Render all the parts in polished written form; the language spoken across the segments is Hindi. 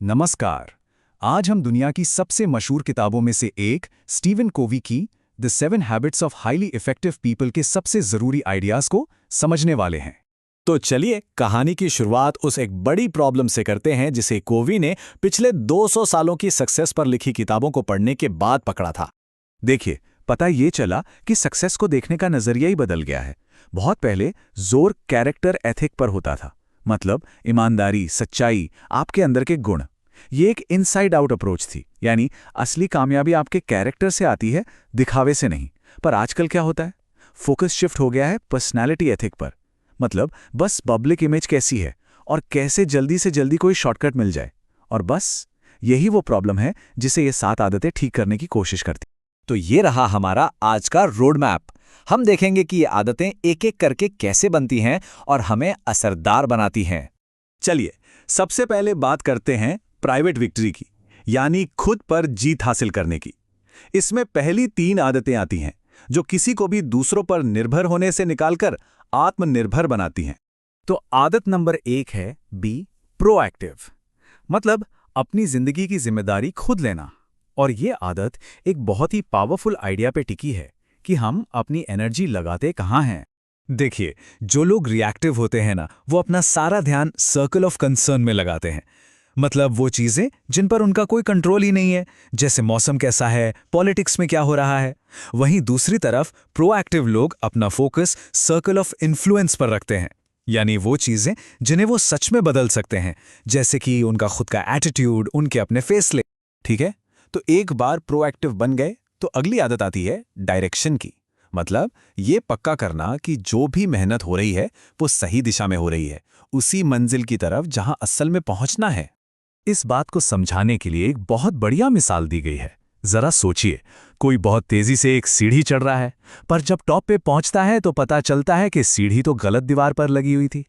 नमस्कार। आज हम दुनिया की सबसे मशहूर किताबों में से एक स्टीवन कोवी की the 7 habits of highly effective people के सबसे जरूरी आइडियाज को समझने वाले हैं। तो चलिए कहानी की शुरुआत उस एक बड़ी प्रॉब्लम से करते हैं जिसे कोवी ने पिछले 200 सालों की सक्सेस पर लिखी किताबों को पढ़ने के बाद पकड़ा था। देखिए, पता ये चला कि सक्सेस को देखने का नजरिया ही बदल गया है। बहुत पहले जोर कैरेक्टर एथिक पर होता था, मतलब ईमानदारी, सच्चाई, आपके अंदर के गुण। ये एक इनसाइड आउट अप्रोच थी, यानी असली कामयाबी आपके कैरेक्टर से आती है, दिखावे से नहीं। पर आजकल क्या होता है? फोकस शिफ्ट हो गया है पर्सनैलिटी एथिक पर। मतलब बस पब्लिक इमेज कैसी है और कैसे जल्दी से जल्दी कोई शॉर्टकट मिल जाए। और बस यही वो प्रॉब्लम है जिसे ये 7 आदतें ठीक करने की कोशिश करती। तो ये रहा हमारा आज का रोड मैप। हम देखेंगे कि ये आदतें एक एक करके कैसे बनती हैं और हमें असरदार बनाती हैं। चलिए, सबसे पहले बात करते हैं प्राइवेट विक्ट्री की, यानी खुद पर जीत हासिल करने की। इसमें पहली 3 आदतें आती हैं जो किसी को भी दूसरों पर निर्भर होने से निकालकर आत्मनिर्भर बनाती हैं। तो आदत नंबर 1 है बी प्रोएक्टिव, मतलब अपनी जिंदगी की जिम्मेदारी खुद लेना। और ये आदत एक बहुत ही पावरफुल आइडिया पे टिकी है कि हम अपनी एनर्जी लगाते कहाँ हैं। देखिए, जो लोग रिएक्टिव होते हैं ना, वो अपना सारा ध्यान सर्कल ऑफ कंसर्न में लगाते हैं। मतलब वो चीजें जिन पर उनका कोई कंट्रोल ही नहीं है, जैसे मौसम कैसा है, पॉलिटिक्स में क्या हो रहा है। वहीं दूसरी तरफ प्रोएक्टिव लोग अपना फोकस सर्कल ऑफ इन्फ्लुएंस पर रखते हैं, यानी वो चीजें जिन्हें वो सच में बदल सकते हैं, जैसे कि उनका खुद का एटीट्यूड, उनके अपने फैसले। ठीक है, तो एक बार प्रोएक्टिव बन गए तो अगली आदत आती है डायरेक्शन की। मतलब ये पक्का करना कि जो भी मेहनत हो रही है वो सही दिशा में हो रही है, उसी मंजिल की तरफ जहां असल में पहुंचना है। इस बात को समझाने के लिए एक बहुत बढ़िया मिसाल दी गई है। जरा सोचिए, कोई बहुत तेजी से एक सीढ़ी चढ़ रहा है, पर जब टॉप पे पहुंचता है तो पता चलता है कि सीढ़ी तो गलत दीवार पर लगी हुई थी।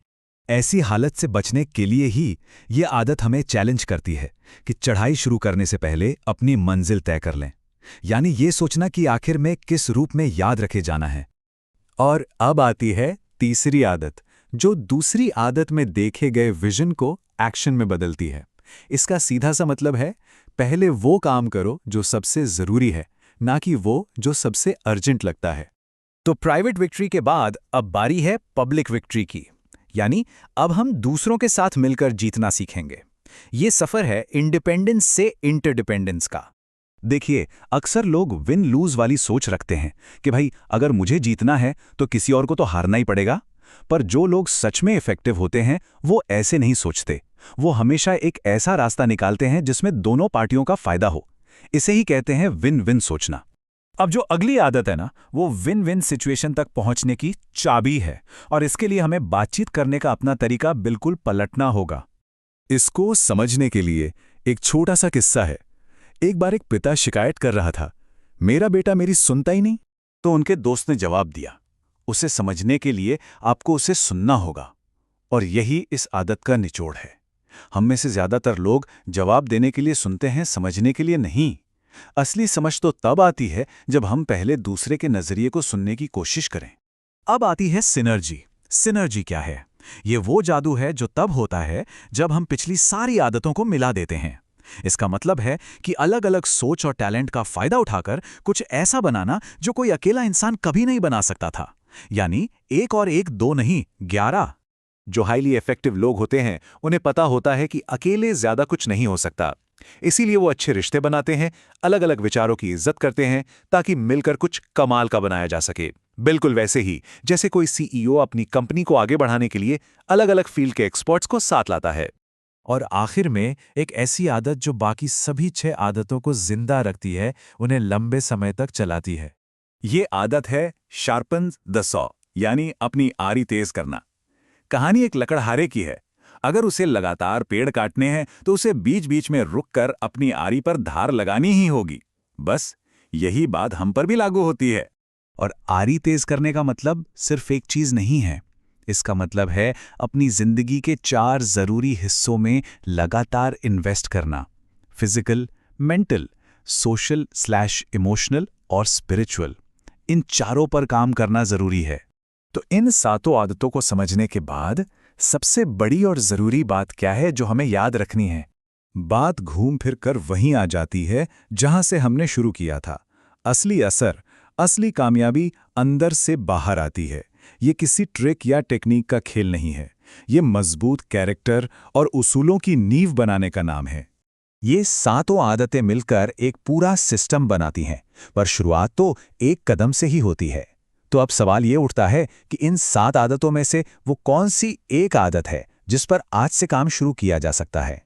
ऐसी हालत से बचने के लिए ही ये आदत हमें चैलेंज करती है कि चढ़ाई शुरू करने से पहले अपनी मंजिल तय कर लें, यानी ये सोचना कि आखिर में किस रूप में याद रखे जाना है। और अब आती है तीसरी आदत, जो दूसरी आदत में देखे गए विजन को एक्शन में बदलती है। इसका सीधा सा मतलब है, पहले वो काम करो जो सबसे जरूरी है, ना कि वो जो सबसे अर्जेंट लगता है। तो प्राइवेट विक्ट्री के बाद अब बारी है पब्लिक विक्ट्री की, यानी अब हम दूसरों के साथ मिलकर जीतना सीखेंगे। ये सफर है इंडिपेंडेंस से इंटरडिपेंडेंस का। देखिए, अक्सर लोग विन लूज वाली सोच रखते हैं कि भाई अगर मुझे जीतना है तो किसी और को तो हारना ही पड़ेगा। पर जो लोग सच में इफेक्टिव होते हैं वो ऐसे नहीं सोचते। वो हमेशा एक ऐसा रास्ता निकालते हैं जिसमें दोनों पार्टियों का फायदा हो। इसे ही कहते हैं विन विन सोचना। अब जो अगली आदत है ना, वो विन विन सिचुएशन तक पहुंचने की चाबी है, और इसके लिए हमें बातचीत करने का अपना तरीका बिल्कुल पलटना होगा। इसको समझने के लिए एक छोटा सा किस्सा है। एक बार एक पिता शिकायत कर रहा था, मेरा बेटा मेरी सुनता ही नहीं। तो उनके दोस्त ने जवाब दिया, उसे समझने के लिए आपको उसे सुनना होगा। और यही इस आदत का निचोड़ है। हम में से ज्यादातर लोग जवाब देने के लिए सुनते हैं, समझने के लिए नहीं। असली समझ तो तब आती है जब हम पहले दूसरे के नजरिए को सुनने की कोशिश करें। अब आती है सिनर्जी। सिनर्जी क्या है? ये वो जादू है जो तब होता है जब हम पिछली सारी आदतों को मिला देते हैं। इसका मतलब है कि अलग अलग सोच और टैलेंट का फायदा उठाकर कुछ ऐसा बनाना जो कोई अकेला इंसान कभी नहीं बना सकता था। यानी 1 और 1 2 नहीं, 11। जो हाईली इफेक्टिव लोग होते हैं उन्हें पता होता है कि अकेले ज्यादा कुछ नहीं हो सकता। इसीलिए वो अच्छे रिश्ते बनाते हैं, अलग अलग विचारों की इज्जत करते हैं, ताकि मिलकर कुछ कमाल का बनाया जा सके। बिल्कुल वैसे ही जैसे कोई सीईओ अपनी कंपनी को आगे बढ़ाने के लिए अलग अलग फील्ड के एक्सपर्ट्स को साथ लाता है। और आखिर में एक ऐसी आदत जो बाकी सभी 6 आदतों को जिंदा रखती है, उन्हें लंबे समय तक चलाती है। ये आदत है शार्पन द सॉ, यानी अपनी आरी तेज करना। कहानी एक लकड़हारे की है। अगर उसे लगातार पेड़ काटने हैं तो उसे बीच बीच में रुककर अपनी आरी पर धार लगानी ही होगी। बस यही बात हम पर भी लागू होती है। और आरी तेज करने का मतलब सिर्फ एक चीज नहीं है। इसका मतलब है अपनी जिंदगी के 4 जरूरी हिस्सों में लगातार इन्वेस्ट करना। फिजिकल, मेंटल, सोशल / इमोशनल और स्पिरिचुअल। इन चारों पर काम करना जरूरी है। तो इन 7 आदतों को समझने के बाद सबसे बड़ी और जरूरी बात क्या है जो हमें याद रखनी है? बात घूम फिर कर वहीं आ जाती है जहां से हमने शुरू किया था। असली असर, असली कामयाबी अंदर से बाहर आती है। ये किसी ट्रिक या टेक्निक का खेल नहीं है। ये मजबूत कैरेक्टर और उसूलों की नींव बनाने का नाम है। ये सातों आदतें मिलकर एक पूरा सिस्टम बनाती हैं, पर शुरुआत तो एक कदम से ही होती है। तो अब सवाल ये उठता है कि इन 7 आदतों में से वो कौन सी एक आदत है जिस पर आज से काम शुरू किया जा सकता है।